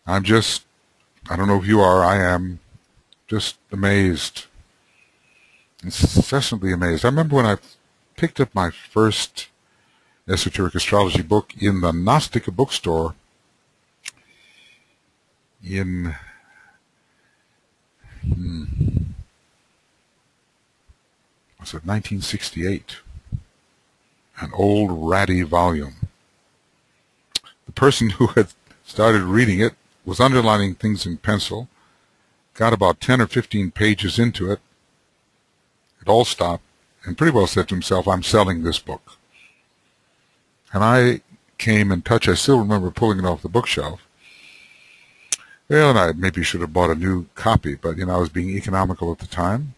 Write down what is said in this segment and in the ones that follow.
I don't know if you are, I am just amazed, incessantly amazed. I remember when I picked up my first esoteric astrology book in the Gnostic bookstore in was it 1968, an old ratty volume. The person who had started reading it was underlining things in pencil, got about 10 or 15 pages into it, it all stopped, and pretty well said to himself, I'm selling this book. And I came in touch, I still remember pulling it off the bookshelf. Well, and I maybe should have bought a new copy, but, I was being economical at the time.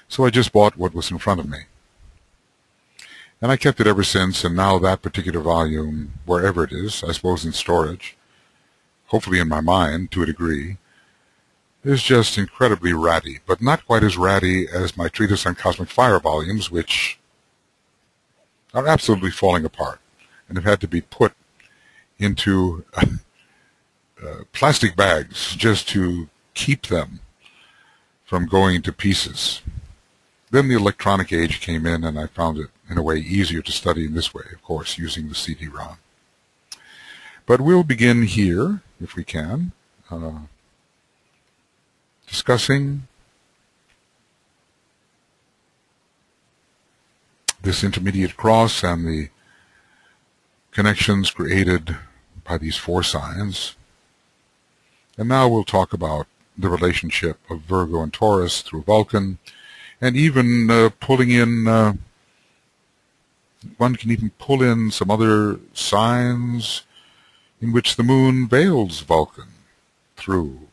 So I just bought what was in front of me. And I kept it ever since, and now that particular volume, wherever it is, I suppose in storage, hopefully in my mind to a degree, is just incredibly ratty, but not quite as ratty as my treatise on cosmic fire volumes, which are absolutely falling apart and have had to be put into plastic bags just to keep them from going to pieces. Then the electronic age came in, and I found it, in a way, easier to study in this way, of course, using the CD-ROM. But we'll begin here, if we can, discussing this intermediate cross and the connections created by these four signs. And now we'll talk about the relationship of Virgo and Taurus through Vulcan, and even pulling in, one can even pull in some other signs in which the moon veils Vulcan through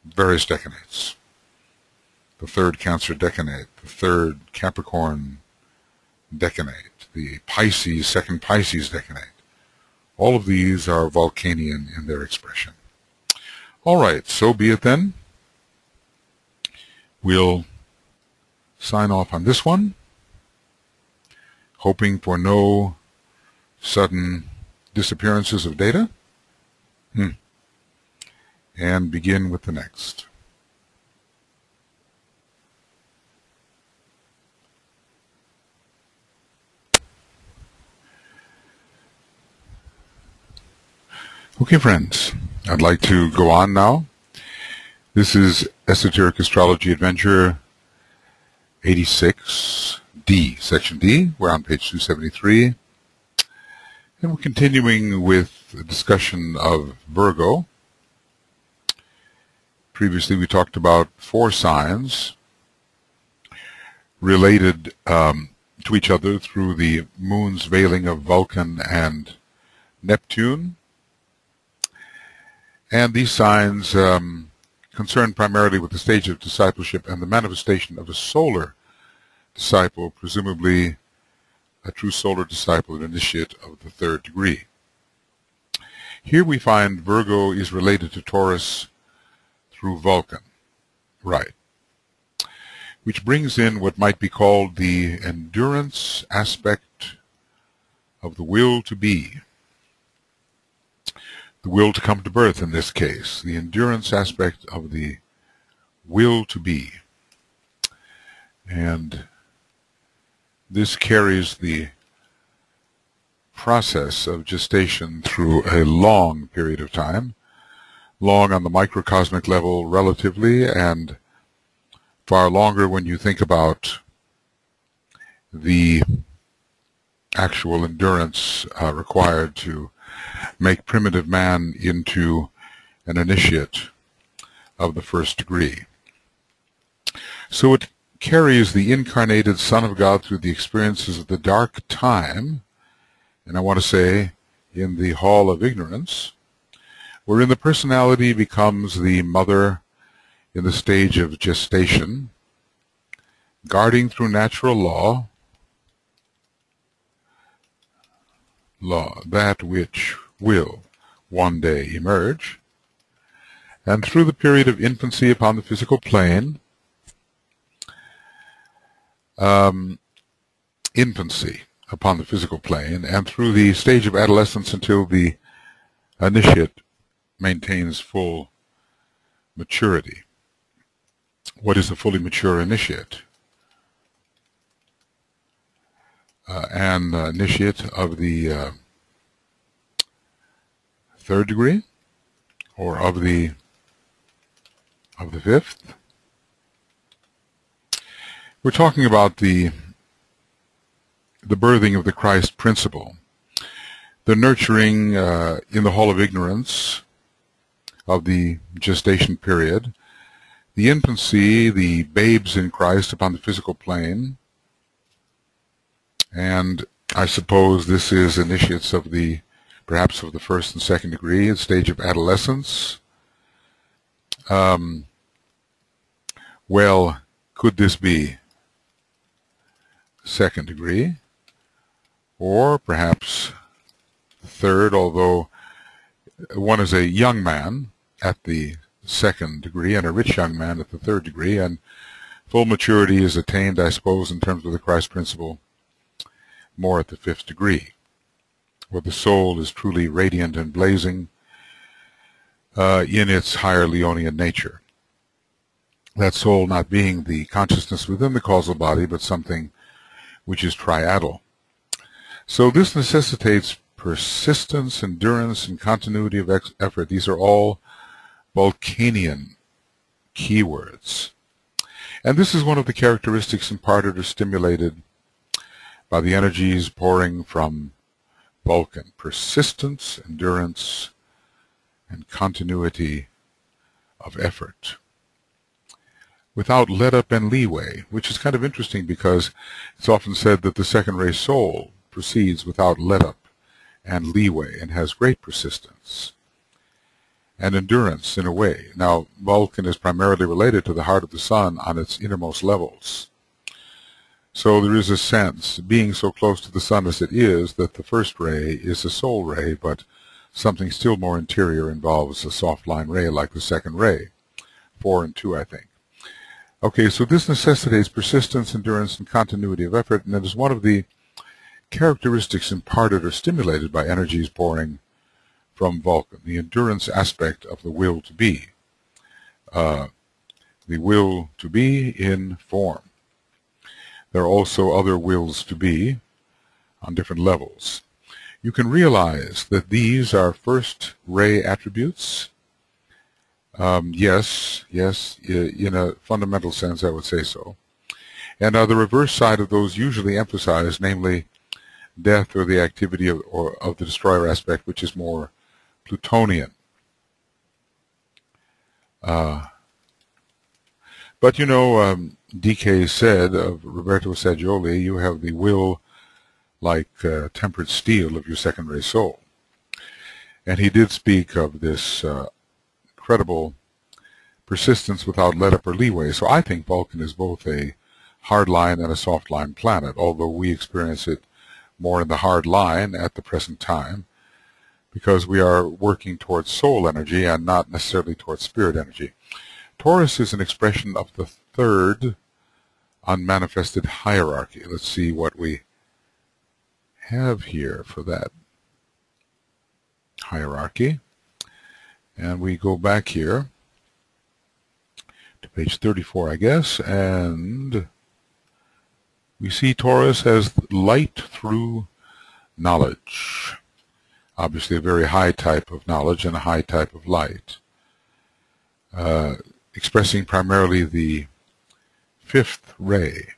various decanates. The third Cancer decanate, the third Capricorn decanate, the Pisces, second Pisces decanate. All of these are Vulcanian in their expression. All right, so be it then. We'll sign off on this one, hoping for no sudden disappearances of data, and begin with the next. Okay, friends, I'd like to go on now. This is Esoteric Astrology Adventure 86D, Section D. We're on page 273. And we're continuing with the discussion of Virgo. Previously we talked about four signs related to each other through the moon's veiling of Vulcan and Neptune. And these signs concerned primarily with the stage of discipleship and the manifestation of a solar disciple, presumably a true solar disciple, an initiate of the third degree. Here we find Virgo is related to Taurus through Vulcan. Right. Which brings in what might be called the endurance aspect of the will to be. The will to come to birth in this case, the endurance aspect of the will to be. And this carries the process of gestation through a long period of time, long on the microcosmic level relatively, and far longer when you think about the actual endurance required to make primitive man into an initiate of the first degree. So it carries the incarnated Son of God through the experiences of the dark time, and I want to say in the hall of ignorance, wherein the personality becomes the mother in the stage of gestation, guarding through natural law that which will one day emerge, and through the period of infancy upon the physical plane, and through the stage of adolescence until the initiate maintains full maturity. What is a fully mature initiate? An initiate of the third degree, or of the fifth. We're talking about the birthing of the Christ principle, the nurturing in the hall of ignorance of the gestation period, the infancy, the babes in Christ upon the physical plane, and I suppose this is initiates of the, perhaps of the first and second degree, the stage of adolescence. Well, could this be second degree, or perhaps third, although one is a young man at the second degree and a rich young man at the third degree, and full maturity is attained, I suppose, in terms of the Christ principle, more at the fifth degree, where the soul is truly radiant and blazing in its higher Leonian nature. That soul not being the consciousness within the causal body, but something which is triadal. So this necessitates persistence, endurance, and continuity of effort. These are all Vulcanian keywords. And this is one of the characteristics imparted or stimulated by the energies pouring from Vulcan: persistence, endurance, and continuity of effort, without let-up and leeway, which is kind of interesting because it's often said that the second-ray soul proceeds without let-up and leeway and has great persistence and endurance in a way. Now, Vulcan is primarily related to the heart of the sun on its innermost levels. So there is a sense, being so close to the sun as it is, that the first ray is a soul ray, but something still more interior involves a soft line ray like the second ray. 4 and 2, I think. Okay, so this necessitates persistence, endurance, and continuity of effort, and it is one of the characteristics imparted or stimulated by energies pouring from Vulcan, the endurance aspect of the will to be. The will to be in form. There are also other wills to be on different levels. You can realize that these are first ray attributes. Yes, in a fundamental sense, I would say so. And the reverse side of those usually emphasized, namely death or the activity of the destroyer aspect, which is more Plutonian. But you know, DK said of Roberto Saggioli, you have the will like tempered steel of your second-ray soul. And he did speak of this incredible persistence without let-up or leeway. So I think Vulcan is both a hard line and a soft line planet, although we experience it more in the hard line at the present time, because we are working towards soul energy and not necessarily towards spirit energy. Taurus is an expression of the third unmanifested hierarchy. Let's see what we have here for that hierarchy. And we go back here to page 34, I guess, and we see Taurus as light through knowledge. Obviously a very high type of knowledge and a high type of light. Expressing primarily the fifth ray.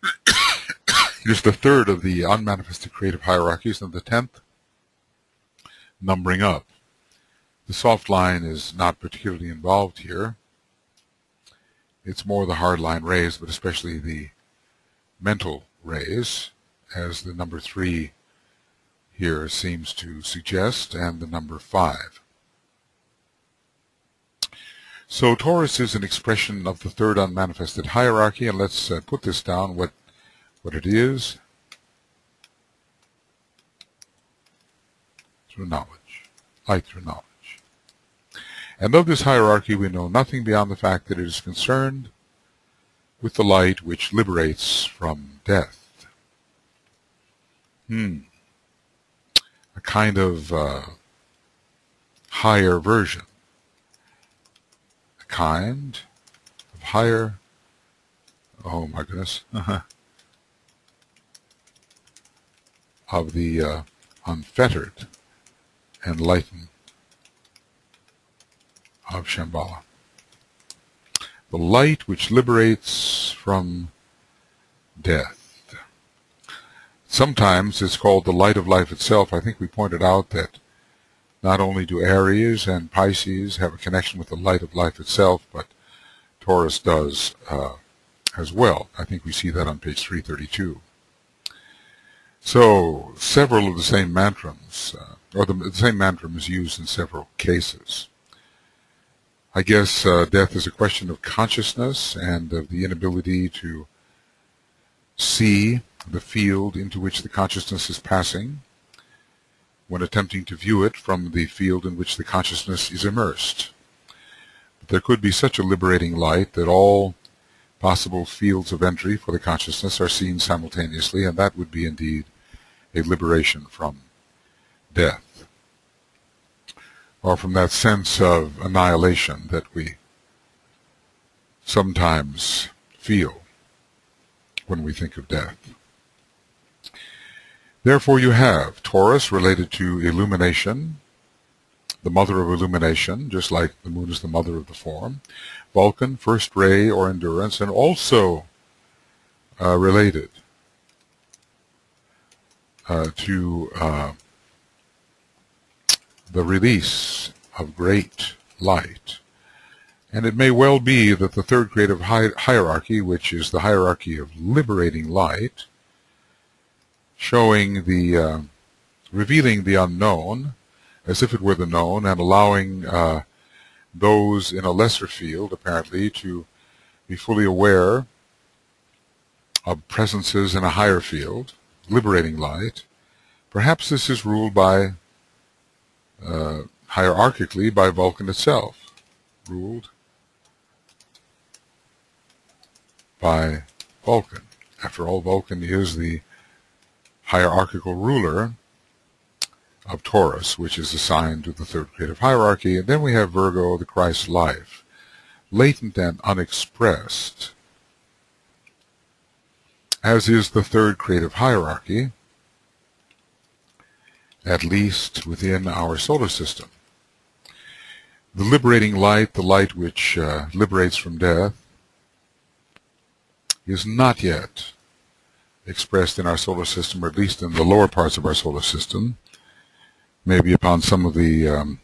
It is the third of the unmanifested creative hierarchies and the 10th numbering up. The soft line is not particularly involved here. It's more the hard line rays, but especially the mental rays, as the number 3 here seems to suggest, and the number 5. So Taurus is an expression of the third unmanifested hierarchy, and let's put this down, what it is. Through knowledge, light through knowledge. And of this hierarchy we know nothing beyond the fact that it is concerned with the light which liberates from death. A kind of higher version, a kind of higher, oh my goodness, of the unfettered enlightened of Shambhala. The light which liberates from death. Sometimes it's called the light of life itself. I think we pointed out that not only do Aries and Pisces have a connection with the light of life itself, but Taurus does as well. I think we see that on page 332. So several of the same mantrams, or the same mantram is used in several cases. I guess death is a question of consciousness and of the inability to see the field into which the consciousness is passing when attempting to view it from the field in which the consciousness is immersed. But there could be such a liberating light that all possible fields of entry for the consciousness are seen simultaneously, and that would be indeed a liberation from death, or from that sense of annihilation that we sometimes feel when we think of death. Therefore you have Taurus related to illumination, the mother of illumination, just like the moon is the mother of the form. Vulcan, first ray or endurance, and also related to the release of great light. And it may well be that the third creative hierarchy, which is the hierarchy of liberating light, showing the, revealing the unknown as if it were the known, and allowing those in a lesser field, apparently, to be fully aware of presences in a higher field, liberating light. Perhaps this is ruled by hierarchically by Vulcan itself, ruled by Vulcan. After all, Vulcan is the hierarchical ruler of Taurus, which is assigned to the third creative hierarchy. And then we have Virgo, the Christ life, latent and unexpressed, as is the third creative hierarchy, at least within our solar system. The liberating light, the light which liberates from death, is not yet expressed in our solar system, or at least in the lower parts of our solar system. Maybe upon some of the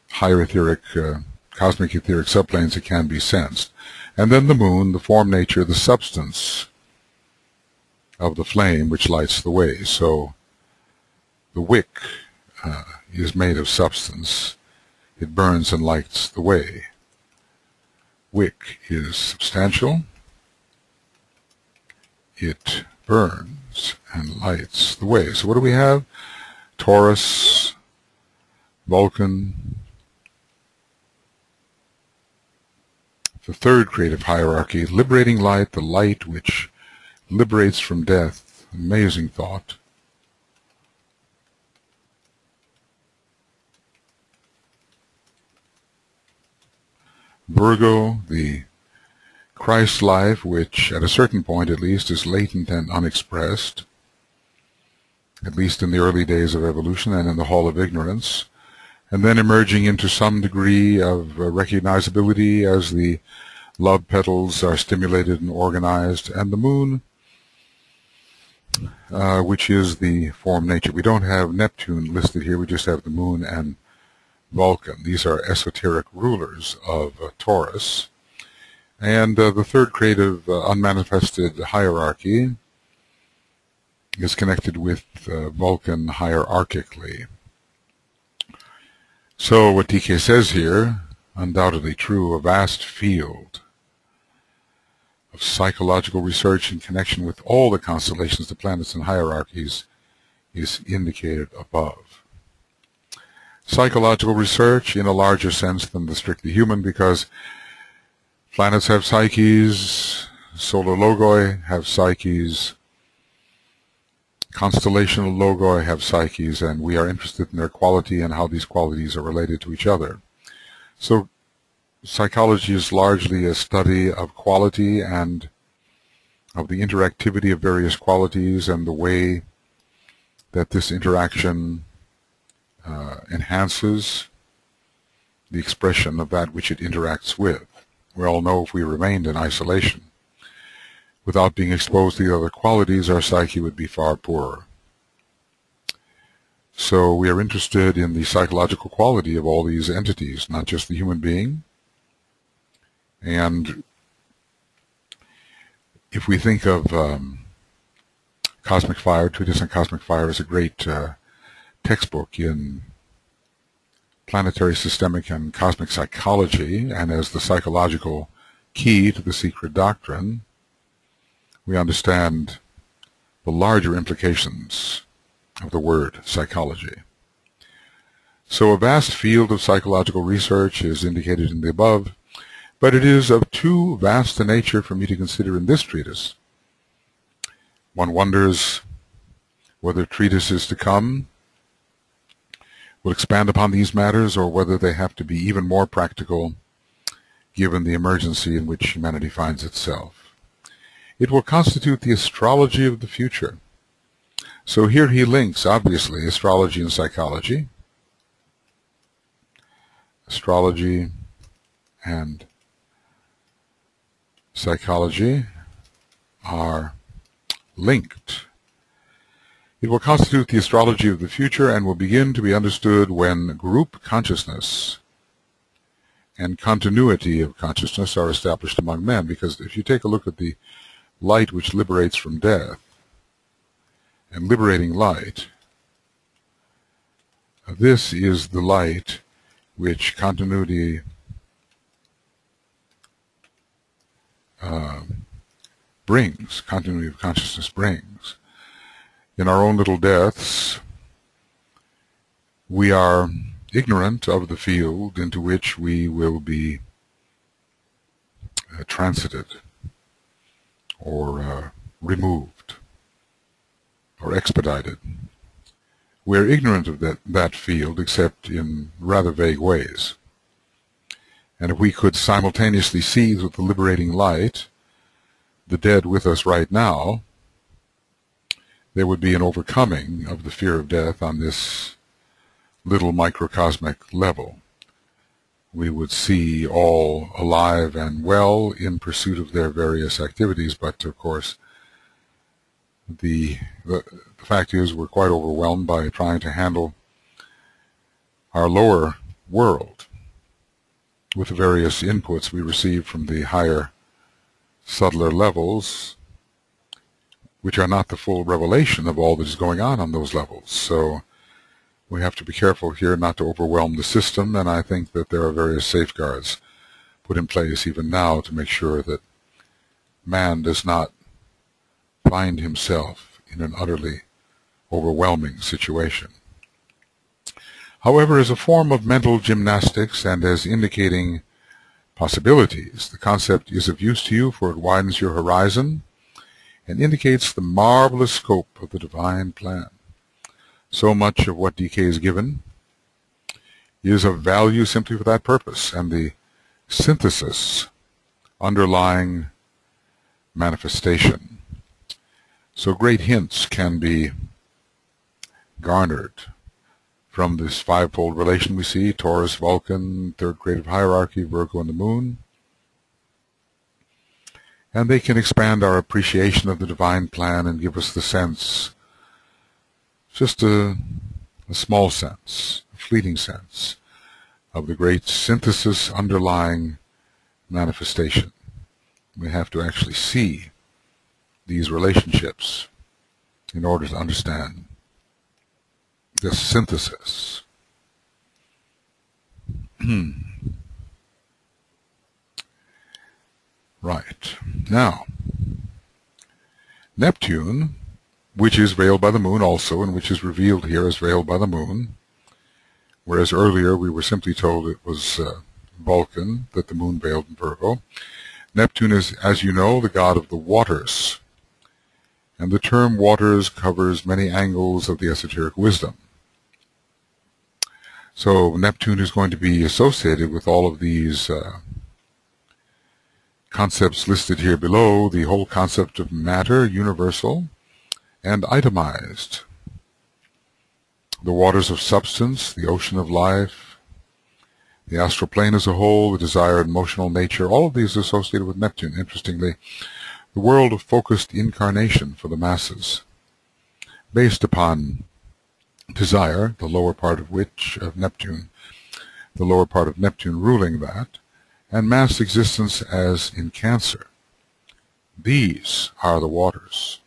higher etheric, cosmic etheric subplanes it can be sensed. And then the moon, the form nature, the substance of the flame which lights the way. So the wick is made of substance. It burns and lights the way. Wick is substantial. It burns and lights the way. So what do we have? Taurus, Vulcan, the third creative hierarchy, liberating light, the light which liberates from death. Amazing thought. Virgo, the Christ life, which at a certain point at least is latent and unexpressed, at least in the early days of evolution and in the Hall of Ignorance, and then emerging into some degree of recognizability as the love petals are stimulated and organized, and the moon, which is the form nature. We don't have Neptune listed here, we just have the moon and Vulcan. These are esoteric rulers of Taurus. And the third creative unmanifested hierarchy is connected with Vulcan hierarchically. So what TK says here, undoubtedly true, a vast field of psychological research in connection with all the constellations, the planets and hierarchies is indicated above. Psychological research in a larger sense than the strictly human, because planets have psyches, solar logoi have psyches, constellational logo have psyches, and we are interested in their quality and how these qualities are related to each other. So psychology is largely a study of quality and of the interactivity of various qualities and the way that this interaction enhances the expression of that which it interacts with. We all know if we remained in isolation, without being exposed to the other qualities, our psyche would be far poorer. So we are interested in the psychological quality of all these entities, not just the human being. And if we think of Cosmic Fire, Treatise on Cosmic Fire is a great textbook in planetary, systemic, and cosmic psychology, and as the psychological key to the secret doctrine, we understand the larger implications of the word psychology. So a vast field of psychological research is indicated in the above, but it is of too vast a nature for me to consider in this treatise. One wonders whether treatises to come will expand upon these matters, or whether they have to be even more practical given the emergency in which humanity finds itself. It will constitute the astrology of the future. So here he links, obviously, astrology and psychology. Astrology and psychology are linked. It will constitute the astrology of the future and will begin to be understood when group consciousness and continuity of consciousness are established among men. Because if you take a look at the light which liberates from death, and liberating light, this is the light which continuity brings, continuity of consciousness brings. In our own little deaths, we are ignorant of the field into which we will be transited or removed or expedited. We're ignorant of that field except in rather vague ways. And if we could simultaneously seize with the liberating light the dead with us right now, there would be an overcoming of the fear of death on this little microcosmic level. We would see all alive and well in pursuit of their various activities, but of course the fact is we're quite overwhelmed by trying to handle our lower world with the various inputs we receive from the higher, subtler levels, which are not the full revelation of all that is going on those levels. So we have to be careful here not to overwhelm the system, and I think that there are various safeguards put in place even now to make sure that man does not find himself in an utterly overwhelming situation. However, as a form of mental gymnastics and as indicating possibilities, the concept is of use to you, for it widens your horizon and indicates the marvelous scope of the divine plan. So much of what DK is given is of value simply for that purpose, and the synthesis underlying manifestation. So great hints can be garnered from this fivefold relation we see: Taurus, Vulcan, Third Creative Hierarchy, Virgo, and the Moon. And they can expand our appreciation of the divine plan and give us the sense, just a small sense, a fleeting sense, of the great synthesis underlying manifestation. We have to actually see these relationships in order to understand this synthesis. Right. Now, Neptune, which is veiled by the moon also, and which is revealed here as veiled by the moon, whereas earlier we were simply told it was Vulcan that the moon veiled in Virgo. Neptune is, as you know, the god of the waters, And the term waters covers many angles of the esoteric wisdom. So Neptune is going to be associated with all of these concepts listed here below, the whole concept of matter, universal, and itemized. The waters of substance, the ocean of life, the astral plane as a whole, the desired emotional nature, all of these are associated with Neptune. Interestingly, the world of focused incarnation for the masses, based upon desire, the lower part of Neptune ruling that, and mass existence as in Cancer. These are the waters,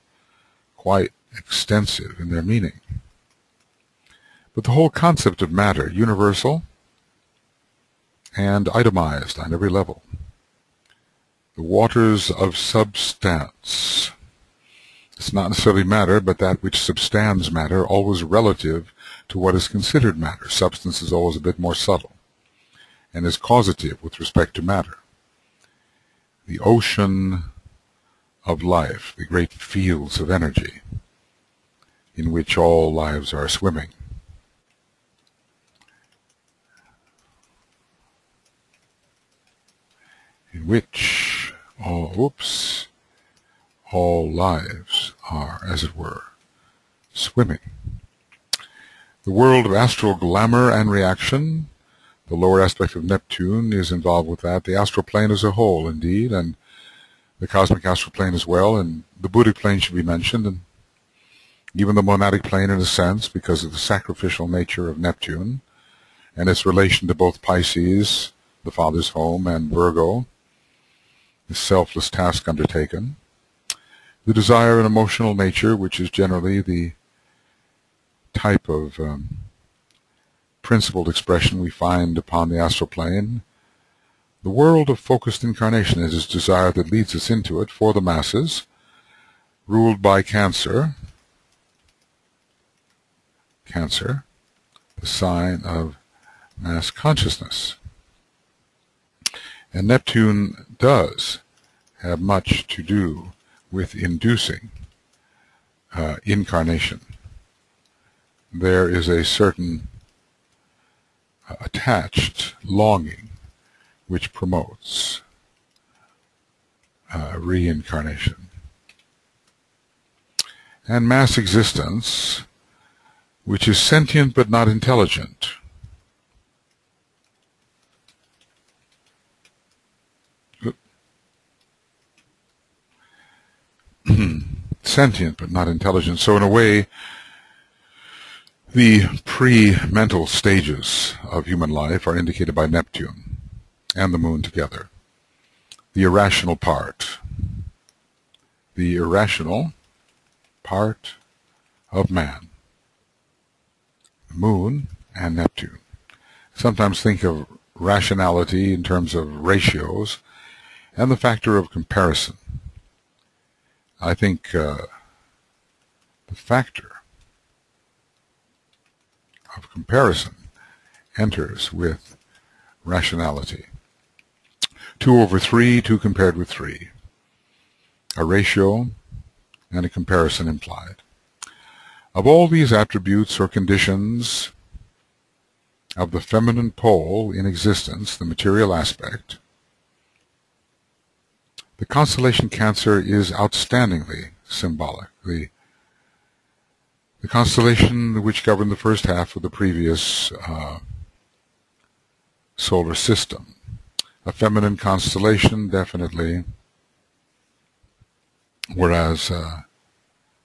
quite extensive in their meaning. But the whole concept of matter, universal and itemized on every level. The waters of substance. It's not necessarily matter, but that which substands matter, always relative to what is considered matter. Substance is always a bit more subtle and is causative with respect to matter. The ocean of life, the great fields of energy in which all lives are swimming. In which all lives are, as it were, swimming. The world of astral glamour and reaction, the lower aspect of Neptune is involved with that. The astral plane as a whole, indeed, and the cosmic astral plane as well, and the Buddhic plane should be mentioned, and even the monadic plane in a sense, because of the sacrificial nature of Neptune, and its relation to both Pisces, the father's home, and Virgo, the selfless task undertaken. The desire and emotional nature, which is generally the type of principled expression we find upon the astral plane. The world of focused incarnation is its desire that leads us into it for the masses, ruled by Cancer. Cancer, the sign of mass consciousness. And Neptune does have much to do with inducing incarnation. There is a certain attached longing which promotes reincarnation. And mass existence, which is sentient but not intelligent. Sentient but not intelligent. So in a way, the pre-mental stages of human life are indicated by Neptune and the moon together. The irrational part. The irrational part of man. The moon and Neptune. Sometimes think of rationality in terms of ratios and the factor of comparison. I think the factor of comparison enters with rationality. 2/3, 2 compared with 3. A ratio and a comparison implied. Of all these attributes or conditions of the feminine pole in existence, the material aspect, the constellation Cancer is outstandingly symbolic. The constellation which governed the first half of the previous solar system. A feminine constellation, definitely, whereas,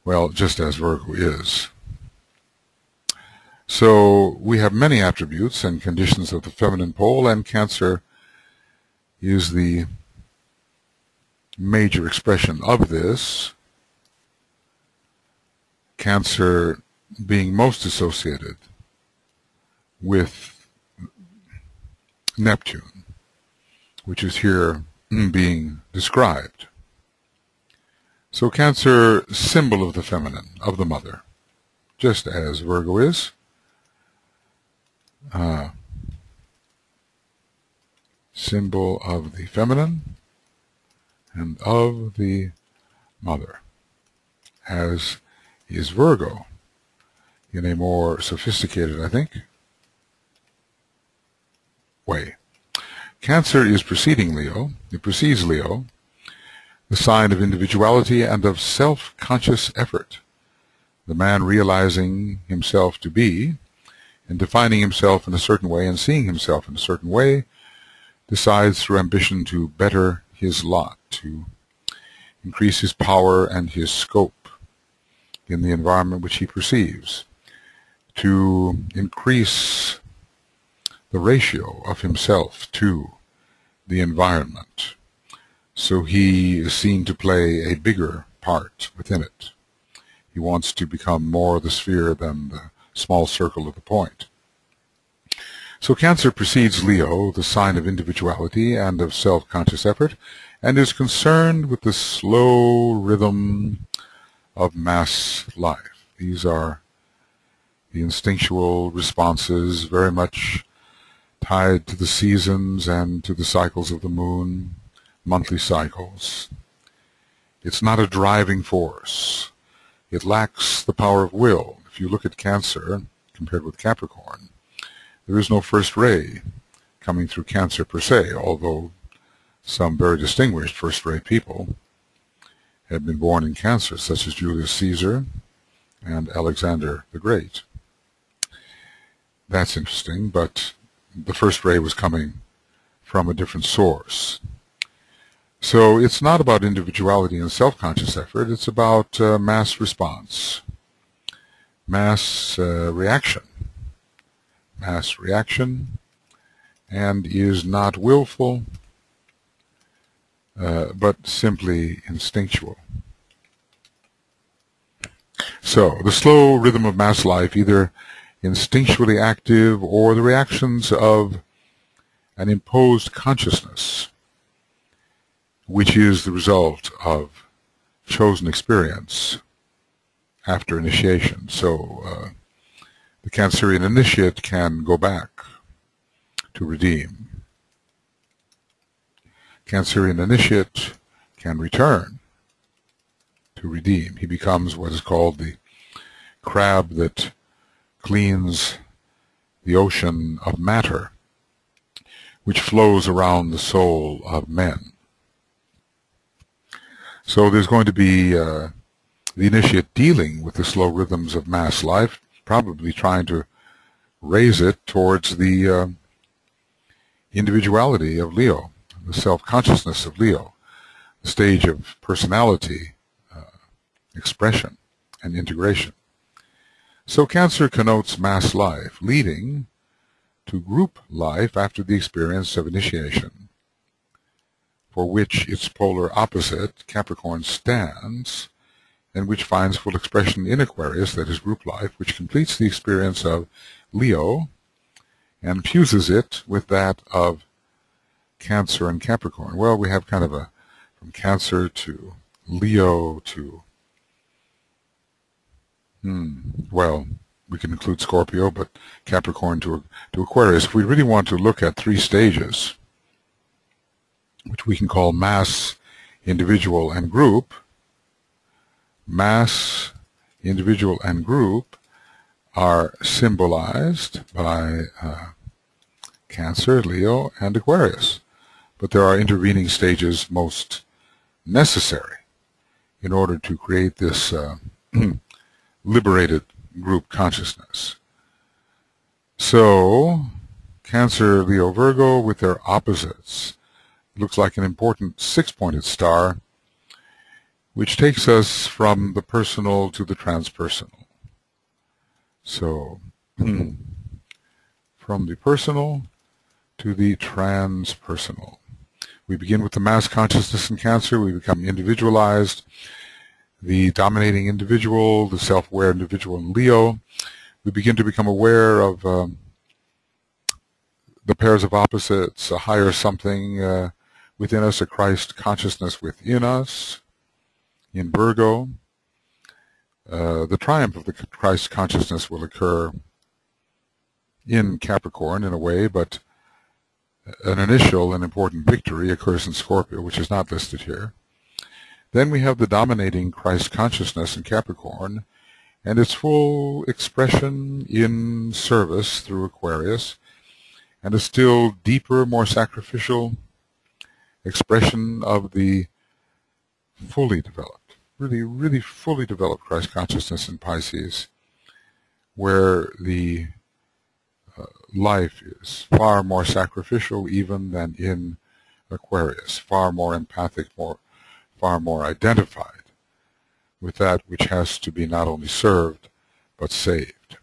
well, just as Virgo is. So we have many attributes and conditions of the feminine pole, and Cancer is the major expression of this, Cancer being most associated with Neptune, which is here being described. So Cancer, symbol of the feminine, of the mother, just as Virgo is. Symbol of the feminine and of the mother. as is Virgo, in a more sophisticated, I think, way. Cancer is preceding Leo. It precedes Leo, the sign of individuality and of self-conscious effort. The man realizing himself to be, and defining himself in a certain way and seeing himself in a certain way, decides through ambition to better his lot, to increase his power and his scope in the environment which he perceives, to increase the ratio of himself to the environment, so he is seen to play a bigger part within it. He wants to become more the sphere than the small circle of the point. So Cancer precedes Leo, the sign of individuality and of self-conscious effort, and is concerned with the slow rhythm of mass life. These are the instinctual responses, very much tied to the seasons and to the cycles of the moon, monthly cycles. It's not a driving force. It lacks the power of will. If you look at Cancer compared with Capricorn, there is no first ray coming through Cancer per se, although some very distinguished first-ray people had been born in Cancer, such as Julius Caesar and Alexander the Great. That's interesting, but the first ray was coming from a different source. So it's not about individuality and self-conscious effort, it's about mass response, mass reaction, and is not willful, but simply instinctual. So the slow rhythm of mass life, either instinctually active or the reactions of an imposed consciousness, which is the result of chosen experience after initiation. So the Cancerian initiate can go back to redeem. Cancerian initiate can return to redeem. He becomes what is called the crab that cleans the ocean of matter, which flows around the soul of men. So there's going to be the initiate dealing with the slow rhythms of mass life, probably trying to raise it towards the individuality of Leo, the self-consciousness of Leo, the stage of personality, expression, and integration. So Cancer connotes mass life, leading to group life after the experience of initiation, for which its polar opposite, Capricorn, stands, and which finds full expression in Aquarius, that is group life, which completes the experience of Leo and fuses it with that of Cancer and Capricorn. Well, we have kind of a, from Cancer to Leo to, well, we can include Scorpio, but Capricorn to Aquarius. If we really want to look at three stages, which we can call mass, individual, and group, mass, individual, and group are symbolized by Cancer, Leo, and Aquarius. But there are intervening stages most necessary in order to create this liberated group consciousness. So, Cancer, Leo, Virgo, with their opposites, looks like an important six-pointed star, which takes us from the personal to the transpersonal. So, from the personal to the transpersonal. We begin with the mass consciousness in Cancer. We become individualized, the dominating individual, the self-aware individual in Leo. We begin to become aware of the pairs of opposites, a higher something within us, a Christ consciousness within us in Virgo. The triumph of the Christ consciousness will occur in Capricorn in a way, but an initial and important victory occurs in Scorpio, which is not listed here. Then we have the dominating Christ consciousness in Capricorn, and its full expression in service through Aquarius, and a still deeper, more sacrificial expression of the fully developed, really fully developed Christ consciousness in Pisces, where the life is far more sacrificial even than in Aquarius, far more empathic, far more identified with that which has to be not only served but saved.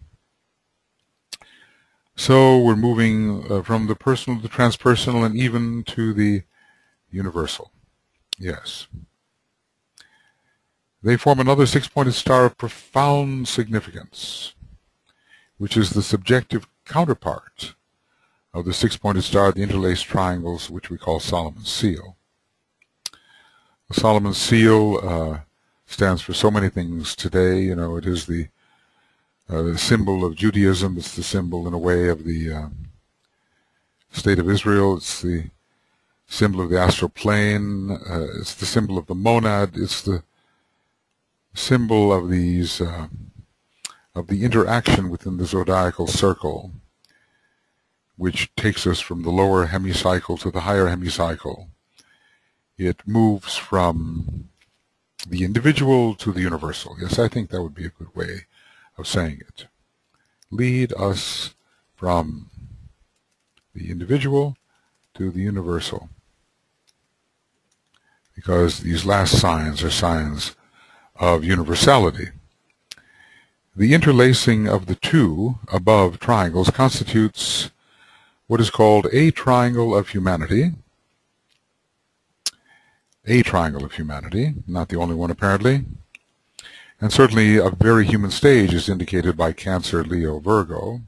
So we're moving from the personal to the transpersonal and even to the universal. Yes. They form another six-pointed star of profound significance, which is the subjective counterpart of the six-pointed star, the interlaced triangles, which we call Solomon's seal. The Solomon's seal stands for so many things today. You know, it is the symbol of Judaism. It's the symbol, in a way, of the state of Israel. It's the symbol of the astral plane. It's the symbol of the monad. It's the symbol of these of the interaction within the zodiacal circle, which takes us from the lower hemicycle to the higher hemicycle. It moves from the individual to the universal. Yes, I think that would be a good way of saying it. Lead us from the individual to the universal, because these last signs are signs of universality. The interlacing of the two above triangles constitutes what is called a triangle of humanity. A triangle of humanity, not the only one apparently. And certainly a very human stage is indicated by Cancer, Leo, Virgo.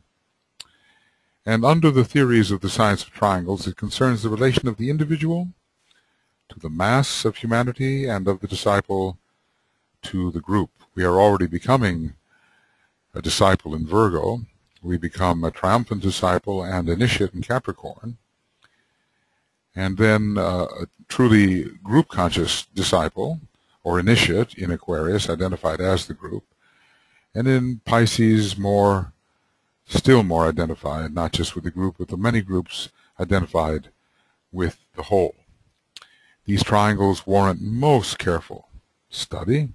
And under the theories of the science of triangles, it concerns the relation of the individual to the mass of humanity and of the disciple to the group. We are already becoming a disciple in Virgo. We become a triumphant disciple and initiate in Capricorn. And then a truly group-conscious disciple or initiate in Aquarius, identified as the group. And in Pisces, still more identified, not just with the group, but the many groups identified with the whole. These triangles warrant most careful study.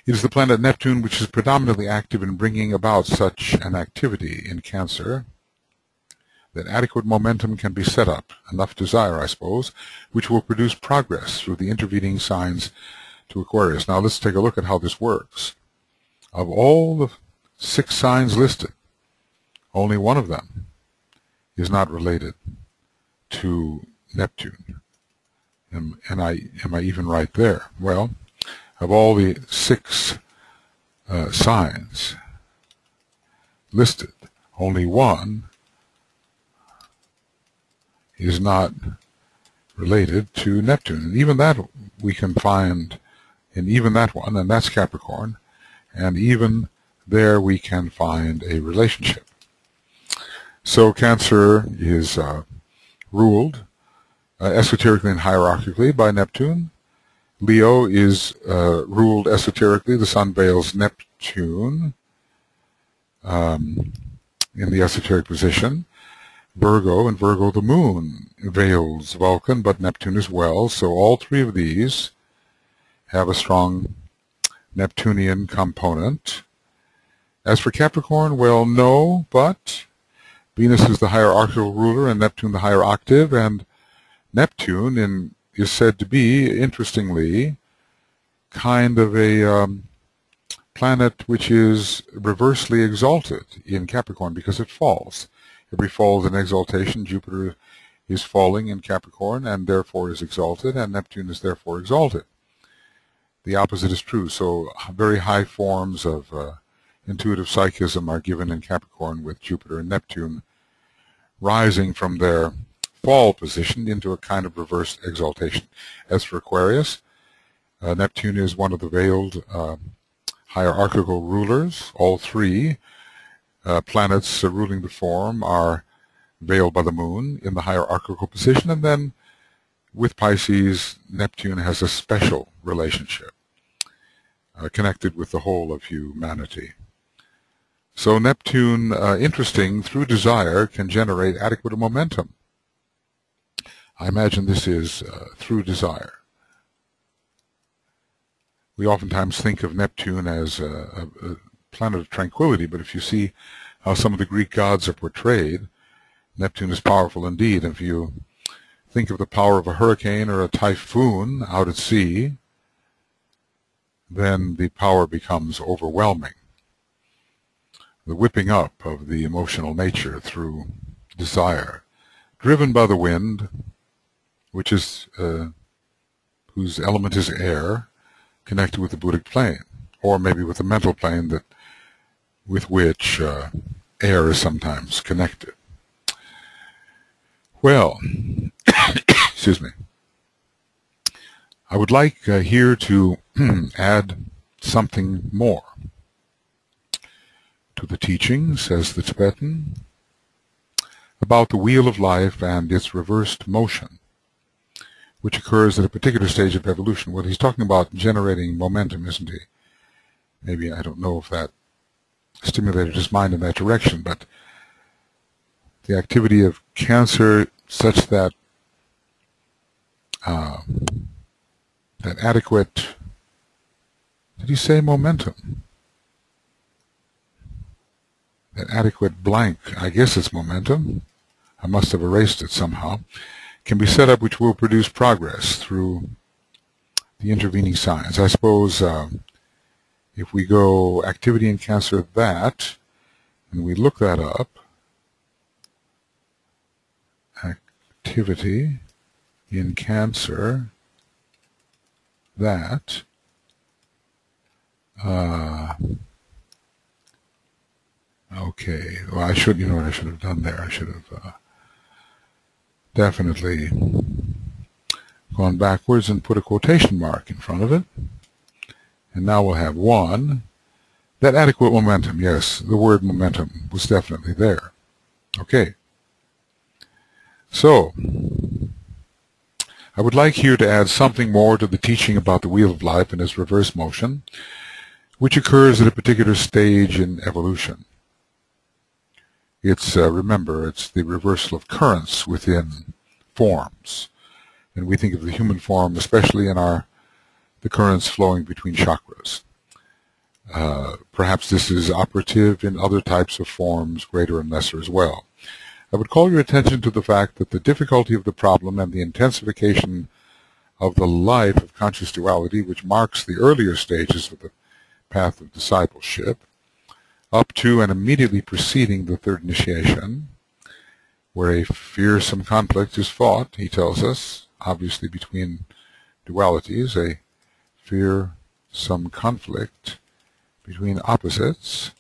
It is the planet Neptune which is predominantly active in bringing about such an activity in Cancer, that adequate momentum can be set up, enough desire, I suppose, which will produce progress through the intervening signs to Aquarius. Now let's take a look at how this works. Of all the 6 signs listed, only one of them is not related to Neptune. Am I even right there? Well, of all the 6 signs listed, only one is not related to Neptune. And even that we can find in even that one, and that's Capricorn, and even there we can find a relationship. So Cancer is ruled esoterically and hierarchically by Neptune. Leo is ruled esoterically. The sun veils Neptune in the esoteric position. Virgo, and Virgo the moon veils Vulcan, but Neptune as well. So all 3 of these have a strong Neptunian component. As for Capricorn, well, no, but Venus is the hierarchical ruler and Neptune the higher octave, and Neptune is said to be, interestingly, kind of a planet which is reversely exalted in Capricorn because it falls. Every fall is an exaltation. Jupiter is falling in Capricorn and therefore is exalted, and Neptune is therefore exalted. The opposite is true. So very high forms of intuitive psychism are given in Capricorn, with Jupiter and Neptune rising from their fall position into a kind of reverse exaltation. As for Aquarius, Neptune is one of the veiled hierarchical rulers. All 3 planets ruling the form are veiled by the moon in the hierarchical position, and then with Pisces, Neptune has a special relationship, connected with the whole of humanity. So Neptune, interesting, through desire, can generate adequate momentum. I imagine this is through desire. We oftentimes think of Neptune as a planet of tranquility, but if you see how some of the Greek gods are portrayed, Neptune is powerful indeed. If you think of the power of a hurricane or a typhoon out at sea, then the power becomes overwhelming. The whipping up of the emotional nature through desire, driven by the wind, which is whose element is air, connected with the Buddhic plane, or maybe with the mental plane that with which air is sometimes connected. Well, excuse me. I would like here to add something more to the teaching, says the Tibetan, about the wheel of life and its reversed motion, which occurs at a particular stage of evolution. Well, he's talking about generating momentum, isn't he? Maybe, I don't know if that stimulated his mind in that direction, but the activity of Cancer such that that adequate, did he say momentum? That adequate blank, I guess it's momentum, I must have erased it somehow, can be set up which will produce progress through the intervening signs. I suppose if we go activity in Cancer that, and we look that up, activity in Cancer that, okay, well, I should, you know what I should have done there? I should have definitely gone backwards and put a quotation mark in front of it. And now we'll have one. That adequate momentum, yes, the word momentum was definitely there. Okay. So, I would like here to add something more to the teaching about the wheel of life and its reverse motion, which occurs at a particular stage in evolution. It's, remember, it's the reversal of currents within forms. And we think of the human form, especially in the currents flowing between chakras. Perhaps this is operative in other types of forms, greater and lesser as well. I would call your attention to the fact that the difficulty of the problem and the intensification of the life of conscious duality, which marks the earlier stages of the path of discipleship, up to and immediately preceding the third initiation, where a fearsome conflict is fought, he tells us, obviously between dualities, a fearsome conflict between opposites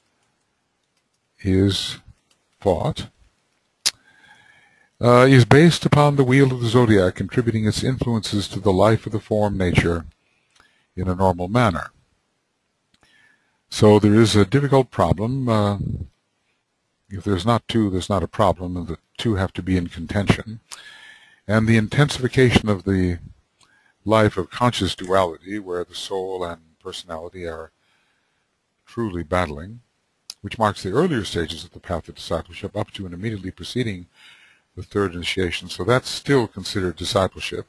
is fought, is based upon the wheel of the zodiac contributing its influences to the life of the form nature in a normal manner. So there is a difficult problem. If there's not two, there's not a problem, and the two have to be in contention. And the intensification of the life of conscious duality, where the soul and personality are truly battling, which marks the earlier stages of the path of discipleship up to and immediately preceding the third initiation, so that's still considered discipleship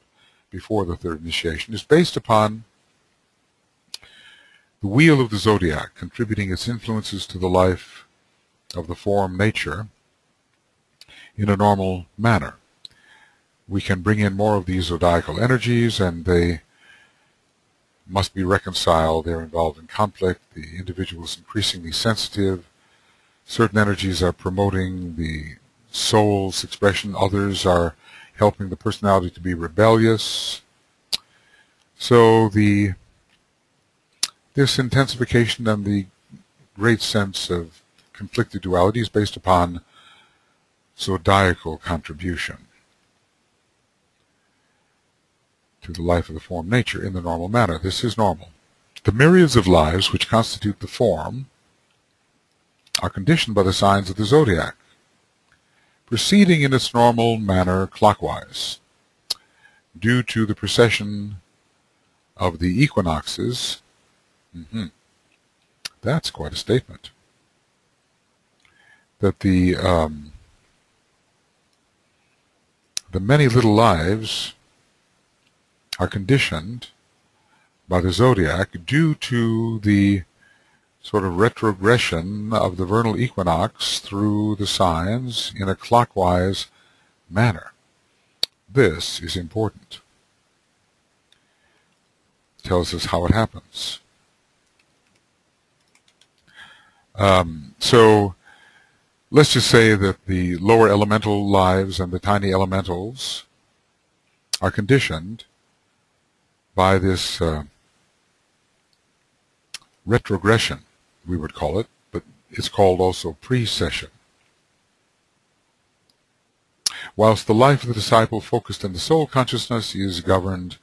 before the third initiation, is based upon the wheel of the zodiac, contributing its influences to the life of the form nature in a normal manner. We can bring in more of these zodiacal energies, and they must be reconciled. They're involved in conflict. The individual is increasingly sensitive. Certain energies are promoting the soul's expression. Others are helping the personality to be rebellious. So this intensification and the great sense of conflicted duality is based upon zodiacal contribution to the life of the form nature in the normal manner. This is normal. The myriads of lives which constitute the form are conditioned by the signs of the zodiac, proceeding in its normal manner clockwise. due to the precession of the equinoxes. That's quite a statement. That the many little lives are conditioned by the zodiac due to the sort of retrogression of the vernal equinox through the signs in a clockwise manner. This is important. It tells us how it happens. So let's just say that the lower elemental lives and the tiny elementals are conditioned by this retrogression, we would call it, but it's called also precession. Whilst the life of the disciple focused in the soul consciousness is governed,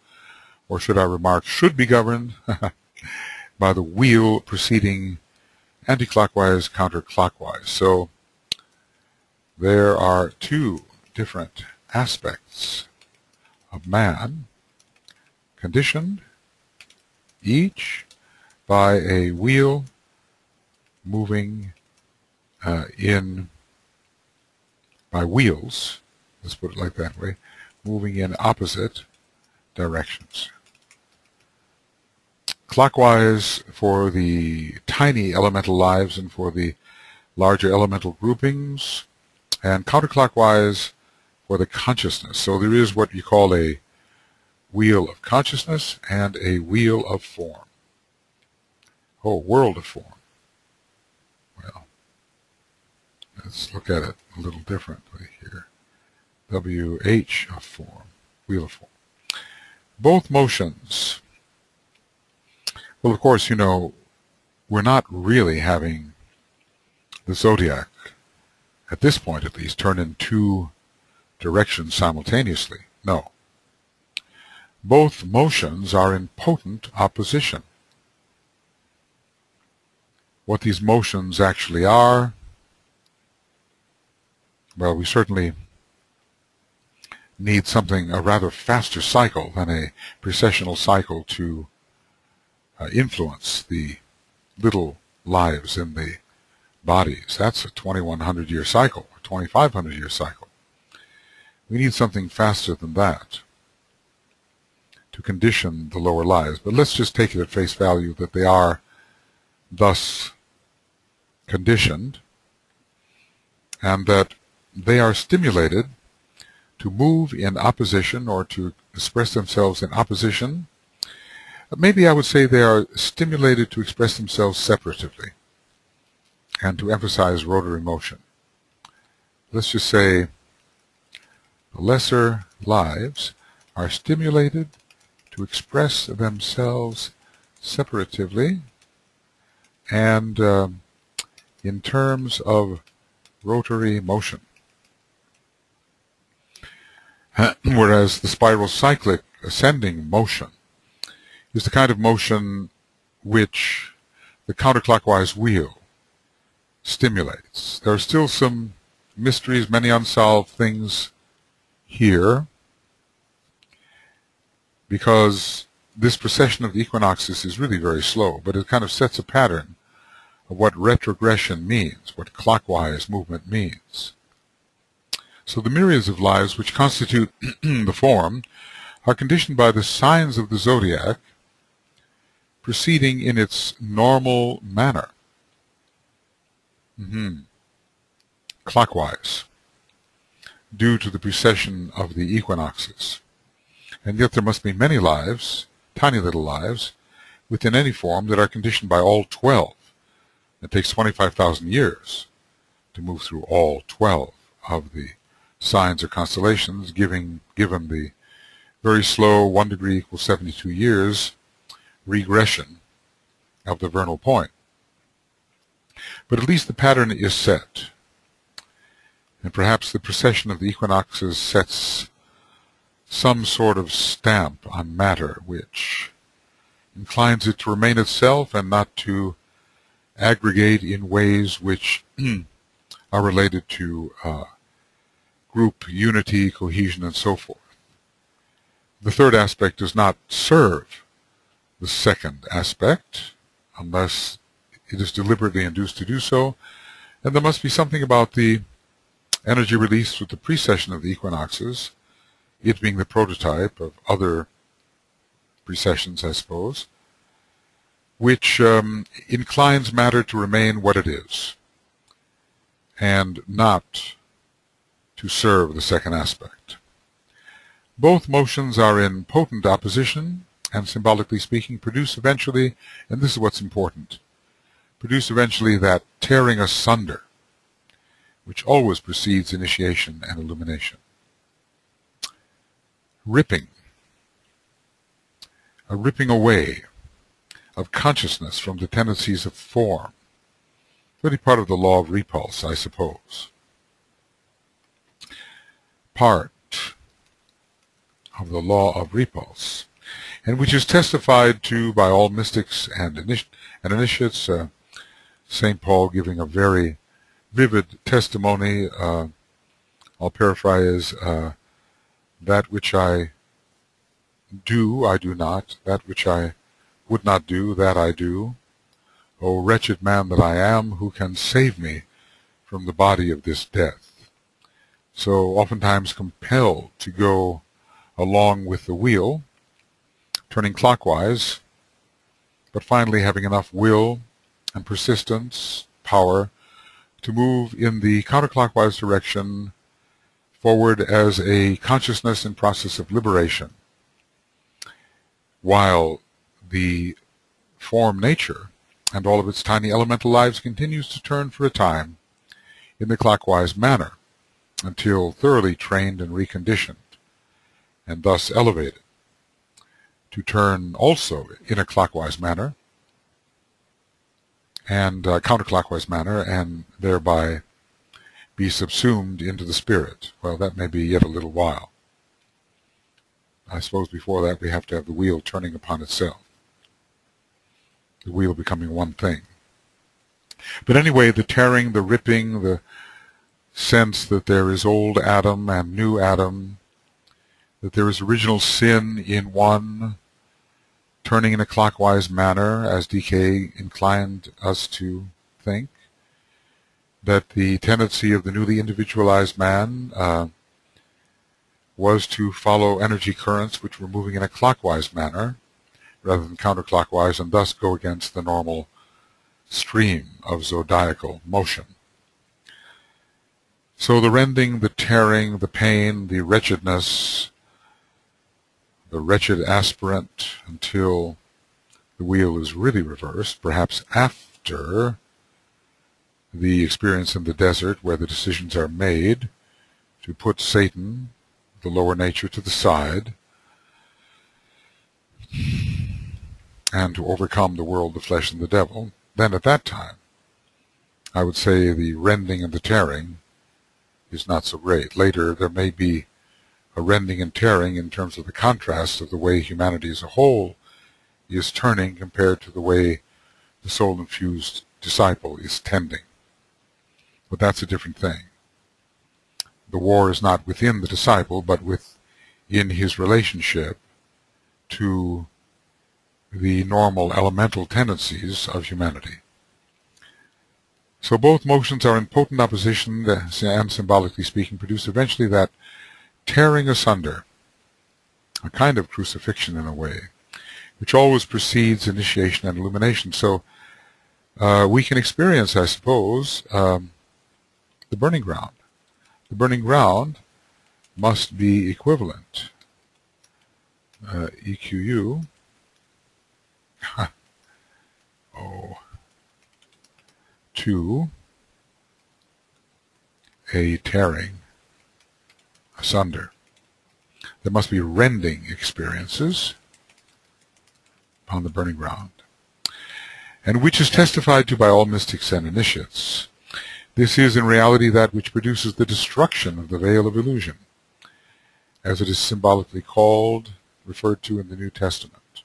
or should I remark, should be governed, by the wheel proceeding anti-clockwise, counterclockwise. So there are two different aspects of man, conditioned, each by a wheel moving by wheels, let's put it like that way, moving in opposite directions. Clockwise for the tiny elemental lives and for the larger elemental groupings, and counterclockwise for the consciousness. So there is what you call a wheel of consciousness and a wheel of form. Oh, world of form. Well, let's look at it a little differently here. WH of form, wheel of form. Both motions. Well, of course, you know, we're not really having the zodiac, at this point at least, turn in two directions simultaneously. No. Both motions are in potent opposition. What these motions actually are, well, we certainly need something, a rather faster cycle than a precessional cycle to influence the little lives in the bodies. That's a 2100-year cycle, a 2500-year cycle. We need something faster than that to condition the lower lives. But let's just take it at face value that they are thus conditioned, and that they are stimulated to move in opposition or to express themselves in opposition. Maybe I would say they are stimulated to express themselves separatively and to emphasize rotary motion. Let's just say the lesser lives are stimulated to express themselves separatively and in terms of rotary motion. Whereas the spiral cyclic ascending motion is the kind of motion which the counterclockwise wheel stimulates. There are still some mysteries, many unsolved things here, because this precession of the equinoxes is really very slow, but it kind of sets a pattern of what retrogression means, what clockwise movement means. So the myriads of lives which constitute the form are conditioned by the signs of the zodiac proceeding in its normal manner, clockwise, due to the precession of the equinoxes. And yet there must be many lives, tiny little lives, within any form that are conditioned by all 12. It takes 25,000 years to move through all 12 of the signs or constellations, given the very slow 1 degree equals 72 years regression of the vernal point. But at least the pattern is set. And perhaps the precession of the equinoxes sets some sort of stamp on matter which inclines it to remain itself and not to aggregate in ways which are related to group unity, cohesion, and so forth. the third aspect does not serve the second aspect unless it is deliberately induced to do so, and there must be something about the energy released with the precession of the equinoxes, it being the prototype of other precessions, I suppose, which inclines matter to remain what it is and not to serve the second aspect. Both motions are in potent opposition and, symbolically speaking, produce eventually, and this is what's important, produce eventually that tearing asunder which always precedes initiation and illumination. Ripping, a ripping away of consciousness from the tendencies of form, really part of the law of repulse, I suppose. Part of the law of repulse, and which is testified to by all mystics and initiates, St. Paul giving a very vivid testimony. I'll paraphrase, that which I do not, that which I would not do, that I do. O wretched man that I am, who can save me from the body of this death? So oftentimes compelled to go along with the wheel, turning clockwise, but finally having enough will and persistence, power, to move in the counterclockwise direction forward as a consciousness in process of liberation, while the form nature and all of its tiny elemental lives continues to turn for a time in the clockwise manner until thoroughly trained and reconditioned, and thus elevated to turn also in a clockwise manner and counterclockwise manner, and thereby be subsumed into the spirit. Well, that may be yet a little while. I suppose before that we have to have the wheel turning upon itself, the wheel becoming one thing. But anyway, the tearing, the ripping, the sense that there is old Adam and new Adam, that there is original sin in one, turning in a clockwise manner, as DK inclined us to think, that the tendency of the newly individualized man was to follow energy currents which were moving in a clockwise manner rather than counterclockwise, and thus go against the normal stream of zodiacal motion. So the rending, the tearing, the pain, the wretchedness, the wretched aspirant, until the wheel is really reversed, perhaps after the experience in the desert where the decisions are made to put Satan, the lower nature, to the side and to overcome the world, the flesh, and the devil. Then at that time, I would say the rending and the tearing is not so great. Later, there may be a rending and tearing in terms of the contrast of the way humanity as a whole is turning compared to the way the soul-infused disciple is tending. But that's a different thing. The war is not within the disciple, but within his relationship to the normal elemental tendencies of humanity. So both motions are in potent opposition and, symbolically speaking, produce eventually that tearing asunder, a kind of crucifixion in a way, which always precedes initiation and illumination. So we can experience, I suppose, the burning ground. The burning ground must be equivalent, EQU, to a tearing asunder. There must be rending experiences upon the burning ground, and which is testified to by all mystics and initiates. This is in reality that which produces the destruction of the veil of illusion, as it is symbolically called, referred to in the New Testament,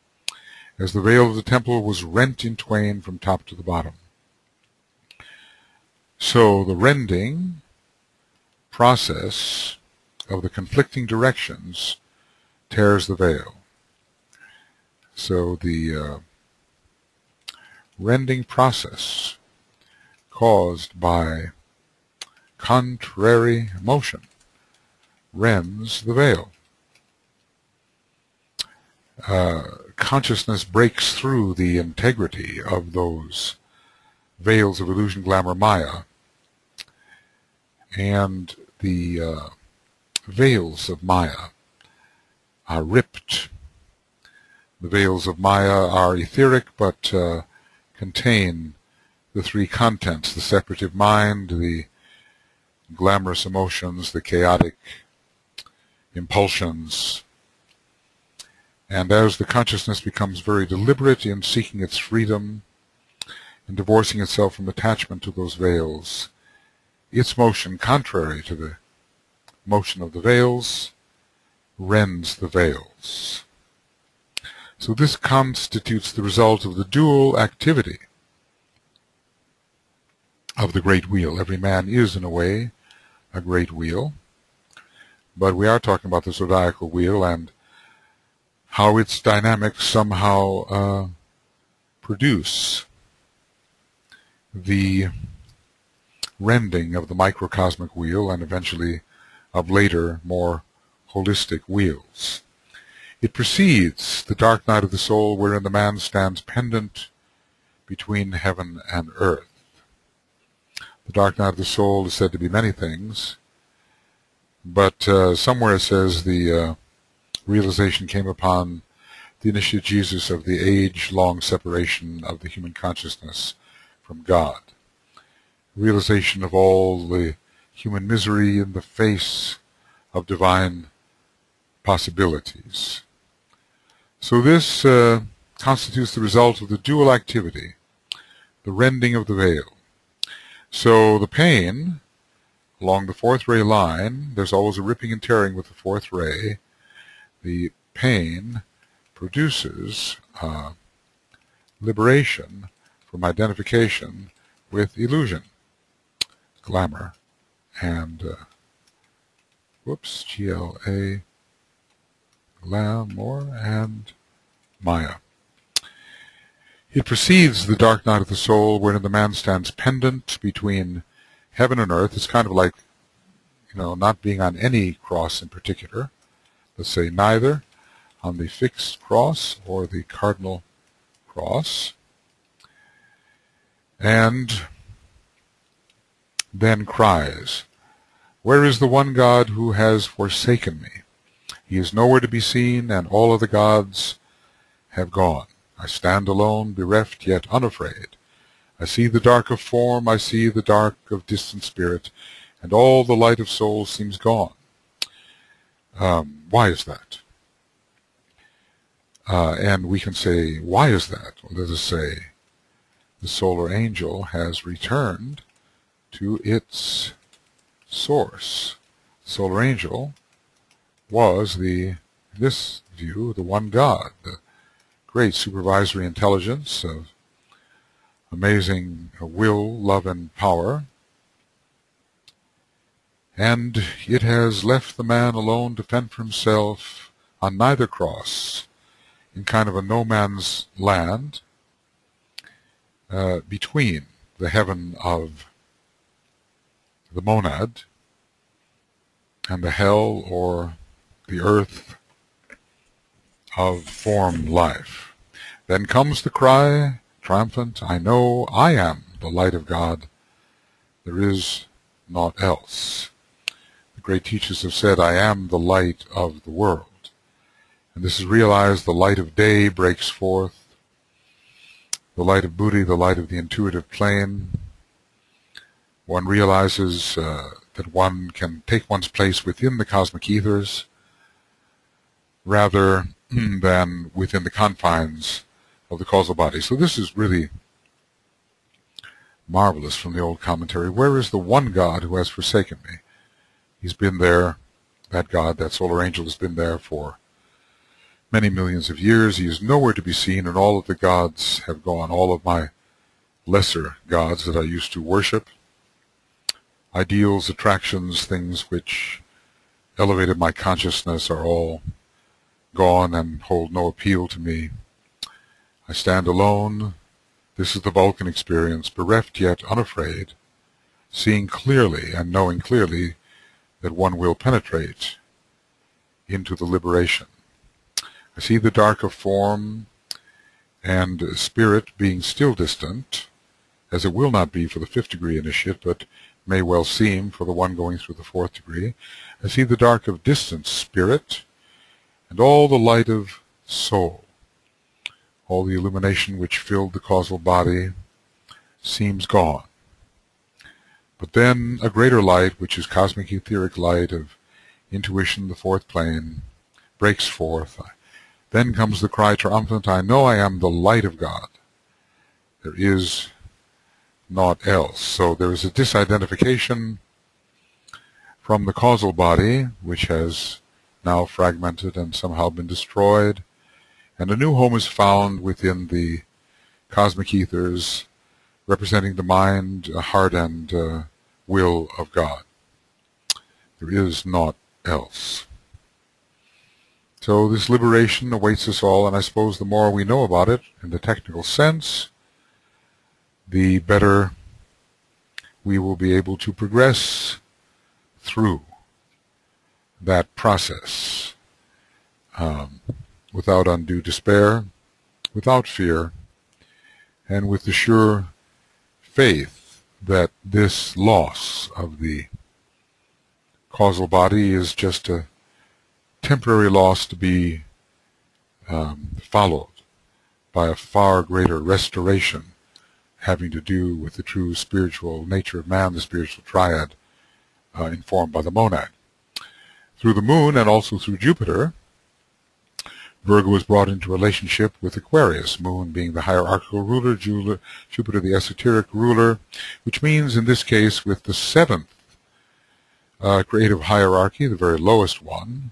as the veil of the temple was rent in twain from top to the bottom. So the rending process of the conflicting directions tears the veil. So the rending process caused by contrary motion rends the veil. Consciousness breaks through the integrity of those veils of illusion, glamour, Maya, and the veils of Maya are ripped. The veils of Maya are etheric, but contain the three contents: the separative mind, the glamorous emotions, the chaotic impulsions. And as the consciousness becomes very deliberate in seeking its freedom, in divorcing itself from attachment to those veils, its motion, contrary to the motion of the veils, rends the veils. So this constitutes the result of the dual activity of the great wheel. Every man is, in a way, a great wheel, but we are talking about the zodiacal wheel and how its dynamics somehow produce the rending of the microcosmic wheel and eventually of later, more holistic wheels. It precedes the dark night of the soul, wherein the man stands pendant between heaven and earth. The dark night of the soul is said to be many things, but somewhere it says the realization came upon the initiate Jesus of the age-long separation of the human consciousness from God. Realization of all the human misery in the face of divine possibilities. So this constitutes the result of the dual activity, the rending of the veil. So the pain along the fourth ray line, there's always a ripping and tearing with the fourth ray. The pain produces liberation from identification with illusion, glamour, and GLA, glamour, and Maya. It precedes the dark night of the soul, wherein the man stands pendant between heaven and earth. It's kind of like, not being on any cross in particular. Let's say neither on the fixed cross or the cardinal cross. And then cries, "Where is the one God who has forsaken me? He is nowhere to be seen, and all of the gods have gone. I stand alone, bereft, yet unafraid. I see the dark of form, I see the dark of distant spirit, and all the light of soul seems gone." Why is that? And we can say, why is that? Well, let us say, the solar angel has returned to its source. The solar angel was in this view, the one God, the great supervisory intelligence of amazing will, love, and power. And it has left the man alone to fend for himself on neither cross, in kind of a no man's land, between the heaven of the monad and the hell or the earth of form life. Then comes the cry, triumphant, "I know I am the light of God. There is naught else." The great teachers have said, "I am the light of the world." And this is realized. The light of day breaks forth, the light of Buddhi, the light of the intuitive plane. One realizes that one can take one's place within the cosmic ethers rather than within the confines of the causal body. So this is really marvelous from the old commentary. Where is the one God who has forsaken me? He's been there, that God, that solar angel has been there for many millions of years. He is nowhere to be seen, and all of the gods have gone. All of my lesser gods that I used to worship, ideals, attractions, things which elevated my consciousness, are all gone and hold no appeal to me. I stand alone. This is the Vulcan experience, bereft yet unafraid, seeing clearly and knowing clearly that one will penetrate into the liberation. I see the dark of form and spirit being still distant, as it will not be for the 5th degree initiate, but may well seem for the one going through the 4th degree. I see the dark of distant spirit and all the light of soul. All the illumination which filled the causal body seems gone. But then a greater light, which is cosmic etheric light of intuition, the 4th plane, breaks forth. Then comes the cry triumphant, I know I am the light of God. There is naught else. So there is a disidentification from the causal body, which has now fragmented and somehow been destroyed, and a new home is found within the cosmic ethers, representing the mind, heart, and will of God. There is naught else. So this liberation awaits us all, and I suppose the more we know about it in the technical sense, the better we will be able to progress through that process without undue despair, without fear, and with the sure faith that this loss of the causal body is just a temporary loss to be followed by a far greater restoration having to do with the true spiritual nature of man, the spiritual triad informed by the monad. Through the moon and also through Jupiter, Virgo is brought into relationship with Aquarius, moon being the hierarchical ruler, Jupiter the esoteric ruler, which means in this case with the 7th creative hierarchy, the very lowest one.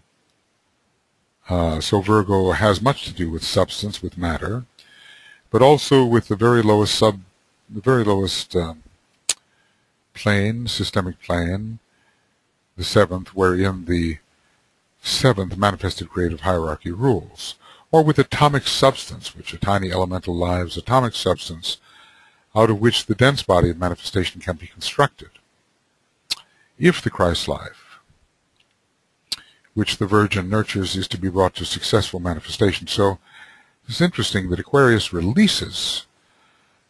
So Virgo has much to do with substance, with matter, but also with the very lowest plane, systemic plane, the 7th, wherein the 7th manifested creative hierarchy rules, or with atomic substance, which are tiny elemental lives, atomic substance, out of which the dense body of manifestation can be constructed. If the Christ life, which the Virgin nurtures, is to be brought to successful manifestation. So it's interesting that Aquarius releases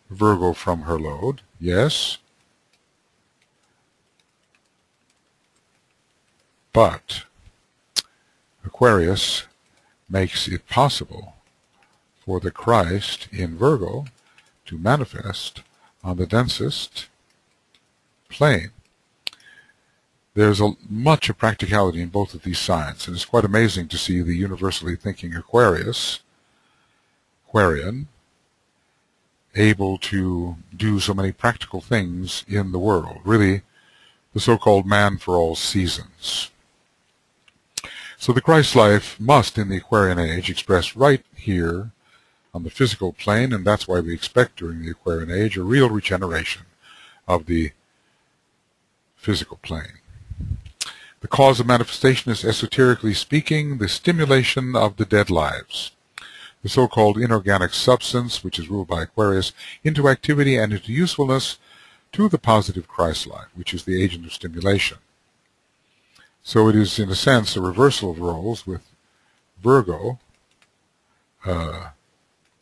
Virgo from her load, yes, but Aquarius makes it possible for the Christ in Virgo to manifest on the densest plane. There's much of practicality in both of these signs, and it's quite amazing to see the universally thinking Aquarian, able to do so many practical things in the world, really the so-called man for all seasons. So the Christ life must, in the Aquarian age, express right here on the physical plane, and that's why we expect during the Aquarian age a real regeneration of the physical plane. The cause of manifestation is, esoterically speaking, the stimulation of the dead lives, the so-called inorganic substance, which is ruled by Aquarius, into activity and into usefulness to the positive Christ life, which is the agent of stimulation. So it is, in a sense, a reversal of roles, with Virgo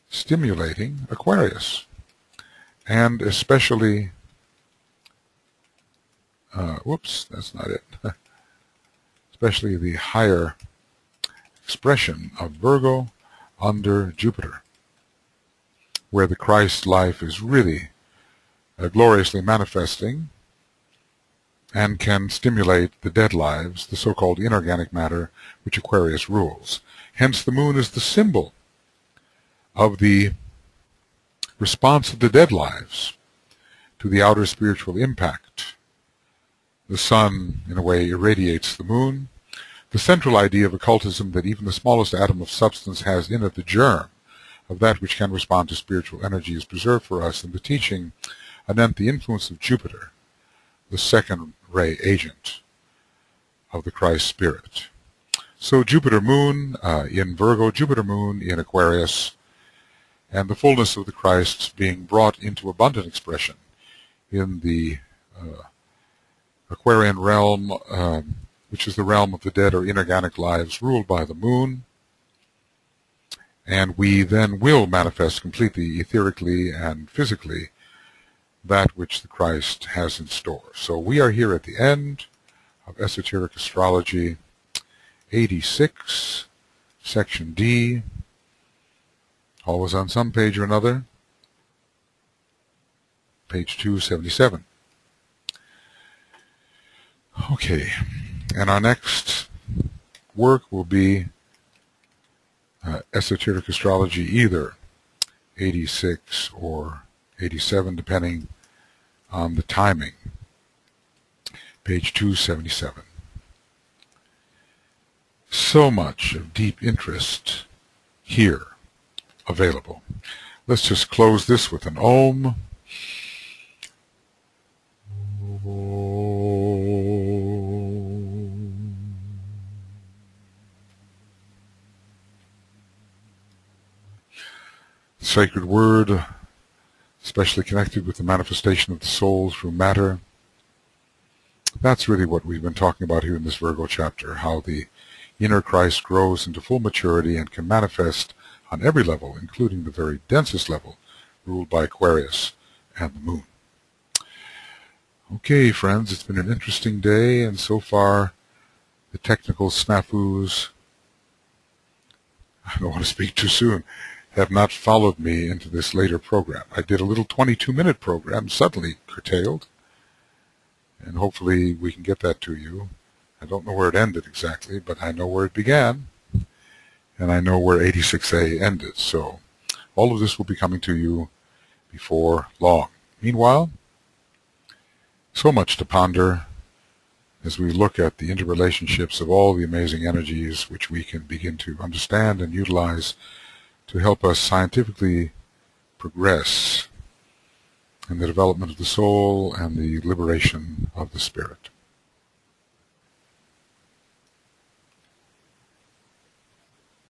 stimulating Aquarius, and especially, whoops, that's not it, especially the higher expression of Virgo under Jupiter, where the Christ life is really gloriously manifesting and can stimulate the dead lives, the so-called inorganic matter, which Aquarius rules. Hence the moon is the symbol of the response of the dead lives to the outer spiritual impact. The sun, in a way, irradiates the moon. The central idea of occultism that even the smallest atom of substance has in it the germ of that which can respond to spiritual energy is preserved for us in the teaching anent the influence of Jupiter, the second ray agent of the Christ spirit. So Jupiter Moon in Virgo, Jupiter Moon in Aquarius, and the fullness of the Christ being brought into abundant expression in the Aquarian realm, which is the realm of the dead or inorganic lives ruled by the moon. And we then will manifest completely, etherically and physically, that which the Christ has in store. So we are here at the end of Esoteric Astrology 86, Section D, always on some page or another, page 277. Okay, and our next work will be Esoteric Astrology either 86 or 87, depending on the timing, page 277. So much of deep interest here available. Let's just close this with an Om. Sacred word, especially connected with the manifestation of the soul through matter. That's really what we've been talking about here in this Virgo chapter, how the inner Christ grows into full maturity and can manifest on every level, including the very densest level, ruled by Aquarius and the moon. Okay, friends, it's been an interesting day, and so far the technical snafus, I don't want to speak too soon, have not followed me into this later program. I did a little 22-minute program, suddenly curtailed, and hopefully we can get that to you. I don't know where it ended exactly, but I know where it began, and I know where 86A ended. So all of this will be coming to you before long. Meanwhile, so much to ponder as we look at the interrelationships of all the amazing energies which we can begin to understand and utilize to help us scientifically progress in the development of the soul and the liberation of the spirit.